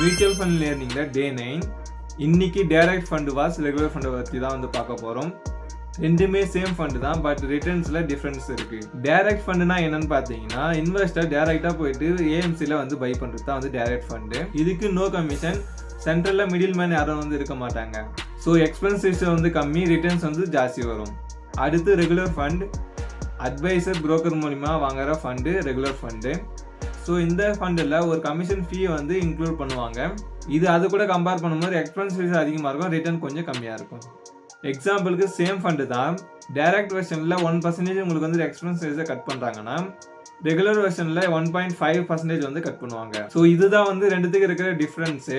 Mutual fund லேர்னிங்ல டே 9 இன்னைக்கு direct fund was regular fund பற்றி தான் வந்து பார்க்க போகிறோம். ரெண்டுமே சேம் ஃபண்ட் தான், பட் ரிட்டர்ன்ஸில் டிஃப்ரென்ஸ் இருக்குது. டைரக்ட் ஃபண்டுனா என்னன்னு பார்த்தீங்கன்னா இன்வெஸ்டர் டைரெக்டாக போயிட்டு ஏஎம்சியில் வந்து பை பண்ணுறது தான் வந்து டைரக்ட் ஃபண்டு. இதுக்கு நோ கமிஷன், சென்ட்ரலில் மிடில் மேன் யாரும் வந்து இருக்க மாட்டாங்க. ஸோ எக்ஸ்பென்சஸ் வந்து கம்மி, ரிட்டர்ன்ஸ் வந்து ஜாஸ்தி வரும். அடுத்து ரெகுலர் ஃபண்ட், அட்வைசர் புரோக்கர் மூலிமா வாங்குற ஃபண்டு ரெகுலர் ஃபண்டு. ஸோ இந்த ஃபண்டில் ஒரு கமிஷன் ஃபீ வந்து இன்க்ளூட் பண்ணுவாங்க. இது அது கூட கம்பேர் பண்ணும்போது எக்ஸ்பென்சஸ் அதிகமாக இருக்கும், ரிட்டர்ன் கொஞ்சம் கம்மியாக இருக்கும். எக்ஸாம்பிளுக்கு சேம் ஃபண்டு தான், டைரக்ட் வெர்ஷனில் 1% உங்களுக்கு வந்து எக்ஸ்பென்சஸை கட் பண்ணுறாங்கன்னா ரெகுலர் வெர்ஷனில் 1.5% வந்து கட் பண்ணுவாங்க. ஸோ இதுதான் வந்து ரெண்டுத்துக்கு இருக்கிற டிஃப்ரென்ஸு.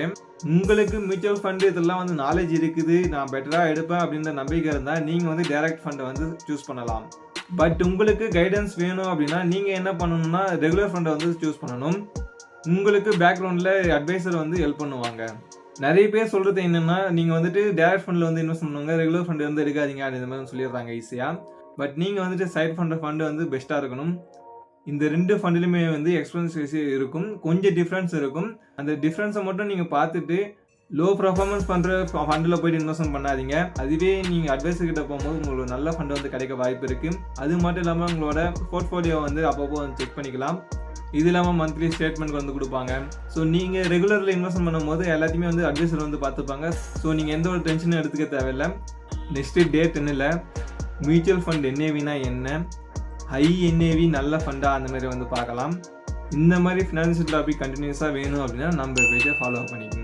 உங்களுக்கு மியூச்சுவல் ஃபண்டு இதெல்லாம் வந்து நாலேஜ் இருக்குது, நான் பெட்டராக எடுப்பேன் அப்படின்ற நம்பிக்கை இருந்தால் நீங்கள் வந்து டைரக்ட் ஃபண்டை வந்து சூஸ் பண்ணலாம். பட் உங்களுக்கு கைடன்ஸ் வேணும் அப்படின்னா நீங்கள் என்ன பண்ணணும்னா ரெகுலர் ஃபண்டை வந்து சூஸ் பண்ணணும். உங்களுக்கு பேக்ரவுண்டில் அட்வைசர் வந்து ஹெல்ப் பண்ணுவாங்க. நிறைய பேர் சொல்கிறது என்னென்னா நீங்கள் வந்துட்டு டைரக்ட் ஃபண்டில் வந்து இன்வெஸ்ட் பண்ணுவாங்க, ரெகுலர் ஃபண்டு வந்து எடுக்காதீங்க அப்படின்ற மாதிரி சொல்லிடுறாங்க ஈஸியாக. பட் நீங்கள் வந்துட்டு சைட் ஃபண்டு வந்து பெஸ்ட்டாக இருக்கணும். இந்த ரெண்டு ஃபண்டுலையுமே வந்து எக்ஸ்பென்சஸ் இருக்கும், கொஞ்சம் டிஃப்ரென்ஸ் இருக்கும். அந்த டிஃப்ரென்ஸை மட்டும் நீங்கள் பார்த்துட்டு லோ பர்ஃபார்மன்ஸ் பண்ணுற ஃபண்டில் போய்ட்டு இன்வெஸ்ட்மெண்ட் பண்ணாதீங்க. அதுவே நீங்கள் அட்வைசர் கிட்ட போகும்போது உங்களுக்கு நல்ல ஃபண்டு வந்து கிடைக்க வாய்ப்பு இருக்குது. அது மட்டும் இல்லாமல் உங்களோட போர்ட்ஃபோலியோ வந்து அப்பப்போ வந்து செக் பண்ணிக்கலாம். இது இல்லாமல் மந்த்லி ஸ்டேட்மெண்ட் வந்து கொடுப்பாங்க. ஸோ நீங்கள் ரெகுலரில் இன்வெஸ்ட் பண்ணும்போது எல்லாத்தையுமே வந்து அட்வைசர் வந்து பார்த்துப்பாங்க. ஸோ நீங்கள் எந்த ஒரு டென்ஷனும் எடுத்துக்க தேவையில்லை. நெக்ஸ்ட்டு டே 10 மியூச்சுவல் ஃபண்ட் என்ஏவினா என்ன, ஹை என்ஏவி நல்ல ஃபண்டாக அந்த மாதிரி வந்து பார்க்கலாம். இந்த மாதிரி ஃபினான்ஷியல் டாபிக் கண்டினியூஸாக வேணும் அப்படின்னா நம்ம பேஜை ஃபாலோ பண்ணிக்கோங்க.